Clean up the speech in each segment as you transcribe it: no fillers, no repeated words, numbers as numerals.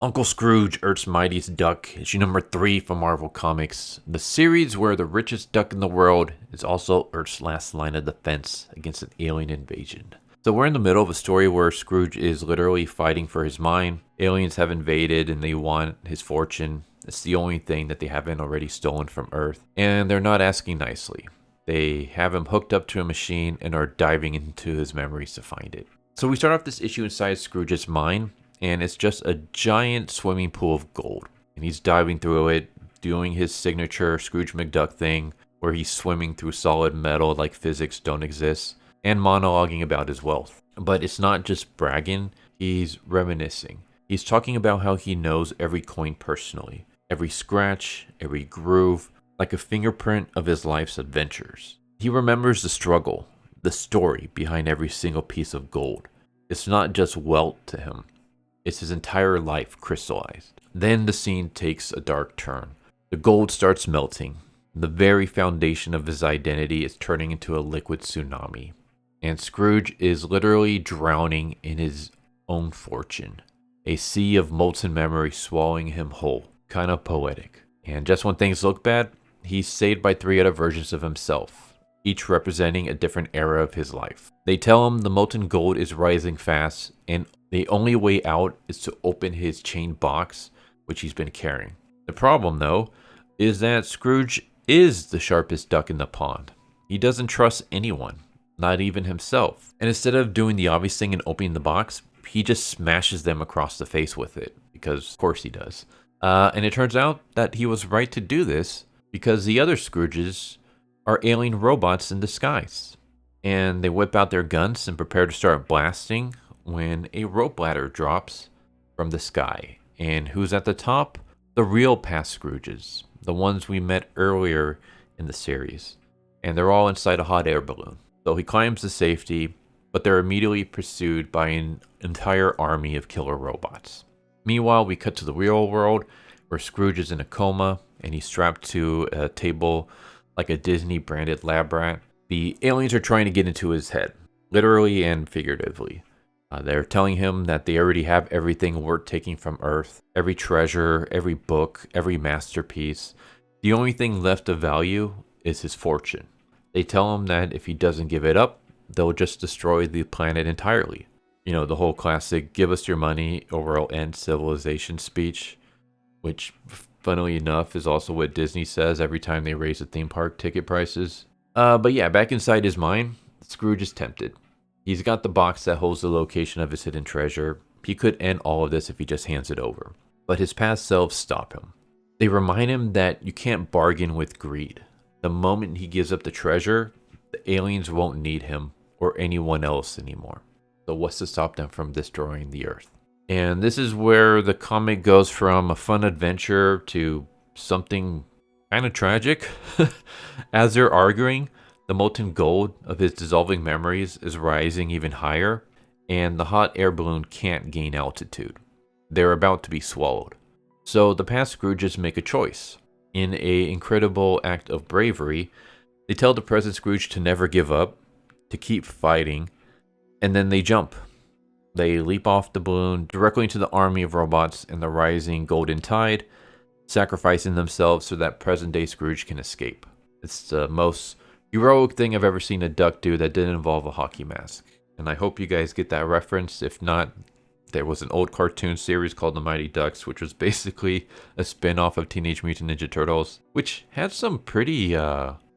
Uncle Scrooge, Earth's Mightiest Duck, issue number 3 from Marvel Comics, the series where the richest duck in the world is also Earth's last line of defense against an alien invasion. So we're in the middle of a story where Scrooge is literally fighting for his mine. Aliens have invaded and they want his fortune. It's the only thing that they haven't already stolen from Earth. And they're not asking nicely. They have him hooked up to a machine and are diving into his memories to find it. So we start off this issue inside Scrooge's mine, and it's just a giant swimming pool of gold. And he's diving through it, doing his signature Scrooge McDuck thing, where he's swimming through solid metal like physics don't exist, and monologuing about his wealth. But it's not just bragging, he's reminiscing. He's talking about how he knows every coin personally, every scratch, every groove, like a fingerprint of his life's adventures. He remembers the struggle, the story behind every single piece of gold. It's not just wealth to him. It's his entire life crystallized. Then the scene takes a dark turn. The gold starts melting. The very foundation of his identity is turning into a liquid tsunami. And Scrooge is literally drowning in his own fortune. A sea of molten memory swallowing him whole. Kind of poetic. And just when things look bad, he's saved by 3 other versions of himself, each representing a different era of his life. They tell him the molten gold is rising fast, and the only way out is to open his chain box, which he's been carrying. The problem, though, is that Scrooge is the sharpest duck in the pond. He doesn't trust anyone, not even himself. And instead of doing the obvious thing and opening the box, he just smashes them across the face with it, because of course he does. And it turns out that he was right to do this because the other Scrooges are alien robots in disguise. And they whip out their guns and prepare to start blasting when a rope ladder drops from the sky. And who's at the top? The real past Scrooges, the ones we met earlier in the series. And they're all inside a hot air balloon. So he climbs to safety, but they're immediately pursued by an entire army of killer robots. Meanwhile, we cut to the real world where Scrooge is in a coma and he's strapped to a table like a Disney branded lab rat. The aliens are trying to get into his head, literally and figuratively. They're telling him that they already have everything worth taking from Earth, every treasure, every book, every masterpiece. The only thing left of value is his fortune. They tell him that if he doesn't give it up, they'll just destroy the planet entirely. You know, the whole classic, give us your money or we'll end civilization speech, which, funnily enough, is also what Disney says every time they raise the theme park ticket prices. But yeah, back inside his mind, Scrooge is tempted. He's got the box that holds the location of his hidden treasure. He could end all of this if he just hands it over. But his past selves stop him. They remind him that you can't bargain with greed. The moment he gives up the treasure, the aliens won't need him or anyone else anymore. So what's to stop them from destroying the Earth? And this is where the comic goes from a fun adventure to something kind of tragic. As they're arguing, the molten gold of his dissolving memories is rising even higher, and the hot air balloon can't gain altitude. They're about to be swallowed. So the past Scrooges make a choice. In an incredible act of bravery, they tell the present Scrooge to never give up, to keep fighting, and then they jump. They leap off the balloon directly into the army of robots and the rising golden tide, sacrificing themselves so that present-day Scrooge can escape. It's the most heroic thing I've ever seen a duck do that didn't involve a hockey mask. And I hope you guys get that reference. If not, there was an old cartoon series called The Mighty Ducks, which was basically a spin-off of Teenage Mutant Ninja Turtles, which had some pretty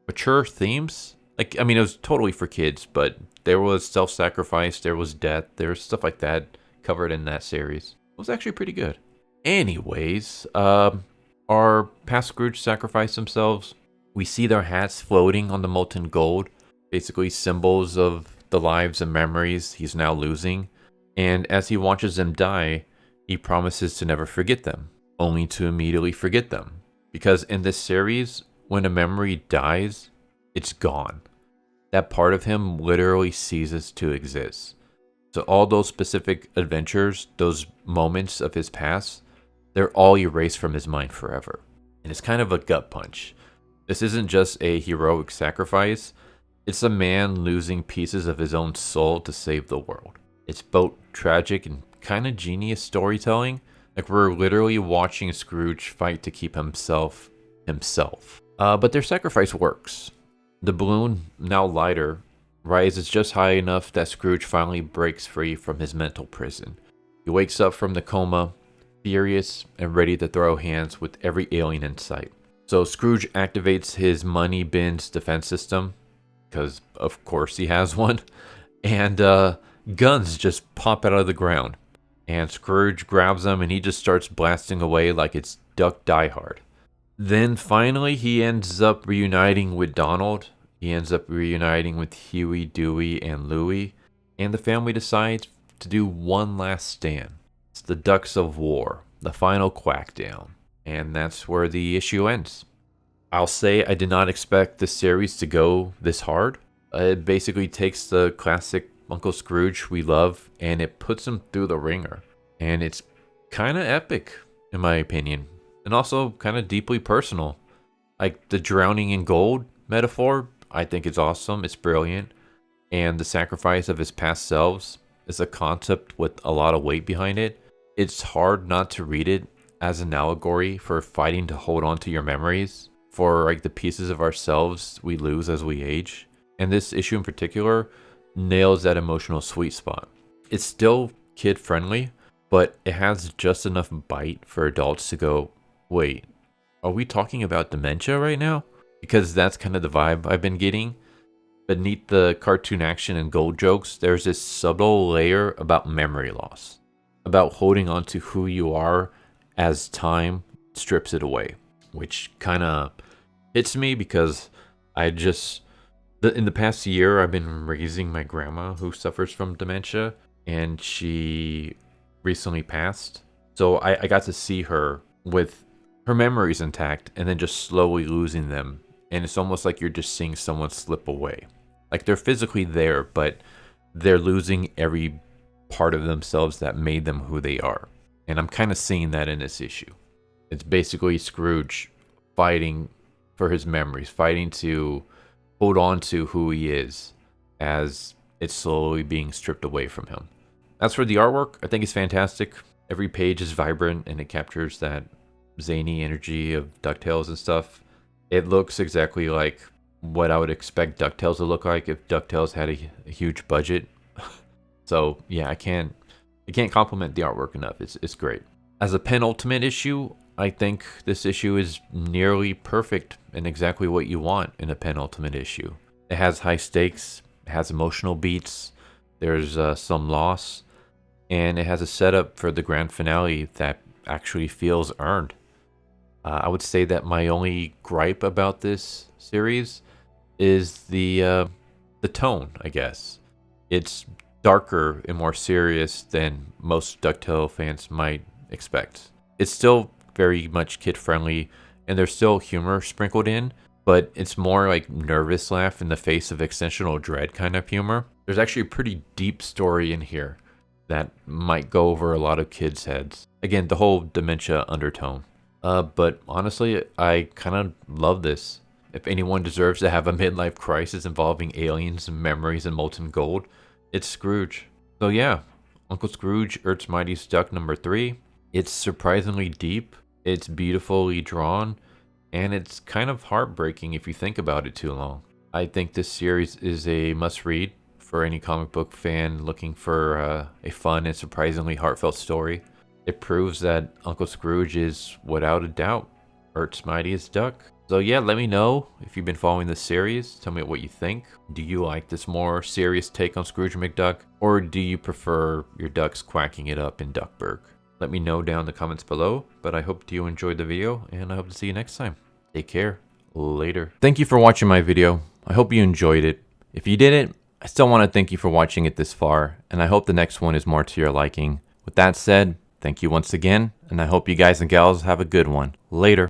mature themes. Like, I mean, it was totally for kids, but there was self-sacrifice, there was death, there was stuff like that covered in that series. It was actually pretty good. Anyways, our past Scrooge sacrificed themselves. We see their hats floating on the molten gold, basically symbols of the lives and memories he's now losing. And as he watches them die, he promises to never forget them, only to immediately forget them. Because in this series, when a memory dies, it's gone. That part of him literally ceases to exist. So all those specific adventures, those moments of his past, they're all erased from his mind forever. And it's kind of a gut punch. This isn't just a heroic sacrifice. It's a man losing pieces of his own soul to save the world. It's both tragic and kind of genius storytelling, Like, we're literally watching Scrooge fight to keep himself. But their sacrifice works. The balloon, now lighter, rises just high enough that Scrooge finally breaks free from his mental prison. He wakes up from the coma, furious and ready to throw hands with every alien in sight. So Scrooge activates his money bin's defense system, because of course he has one, and guns just pop out of the ground. And Scrooge grabs them and he just starts blasting away like it's Duck Die Hard. Then finally he ends up reuniting with Donald. He ends up reuniting with Huey, Dewey, and Louie. And the family decides to do one last stand. It's the Ducks of War, the final quackdown. And that's where the issue ends. I'll say I did not expect this series to go this hard. It basically takes the classic Uncle Scrooge we love and it puts him through the ringer. And it's kind of epic, in my opinion. And also kind of deeply personal. Like the drowning in gold metaphor, I think it's awesome. It's brilliant. And the sacrifice of his past selves is a concept with a lot of weight behind it. It's hard not to read it as an allegory for fighting to hold on to your memories, for like the pieces of ourselves we lose as we age. And this issue in particular nails that emotional sweet spot. It's still kid friendly, but it has just enough bite for adults to go, wait, are we talking about dementia right now? Because that's kind of the vibe I've been getting. Beneath the cartoon action and gold jokes, there's this subtle layer about memory loss, about holding on to who you are as time strips it away, which kind of hits me because in the past year, I've been raising my grandma who suffers from dementia, and she recently passed. So I got to see her with her memories intact and then just slowly losing them. And it's almost like you're just seeing someone slip away. Like they're physically there, but they're losing every part of themselves that made them who they are. And I'm kind of seeing that in this issue. It's basically Scrooge fighting for his memories, fighting to hold on to who he is as it's slowly being stripped away from him. As for the artwork, I think it's fantastic. Every page is vibrant and it captures that zany energy of DuckTales and stuff. It looks exactly like what I would expect DuckTales to look like if DuckTales had a huge budget. So yeah, I can't compliment the artwork enough. It's great. As a penultimate issue, I think this issue is nearly perfect and exactly what you want in a penultimate issue. It has high stakes, it has emotional beats, there's some loss, and it has a setup for the grand finale that actually feels earned. I would say that my only gripe about this series is the tone, I guess. It's darker and more serious than most DuckTales fans might expect. It's still very much kid-friendly, and there's still humor sprinkled in, but it's more like nervous laugh in the face of existential dread kind of humor. There's actually a pretty deep story in here that might go over a lot of kids' heads. Again, the whole dementia undertone. But honestly, I kind of love this. If anyone deserves to have a midlife crisis involving aliens, memories, and molten gold, it's Scrooge. So yeah, Uncle Scrooge, Earth's Mightiest Duck number 3. It's surprisingly deep, it's beautifully drawn, and it's kind of heartbreaking if you think about it too long. I think this series is a must-read for any comic book fan looking for a fun and surprisingly heartfelt story. It proves that Uncle Scrooge is, without a doubt, Earth's Mightiest Duck. So yeah, let me know if you've been following this series. Tell me what you think. Do you like this more serious take on Scrooge McDuck? Or do you prefer your ducks quacking it up in Duckburg? Let me know down in the comments below. But I hope you enjoyed the video, and I hope to see you next time. Take care. Later. Thank you for watching my video. I hope you enjoyed it. If you didn't, I still want to thank you for watching it this far, and I hope the next one is more to your liking. With that said, thank you once again, and I hope you guys and gals have a good one. Later.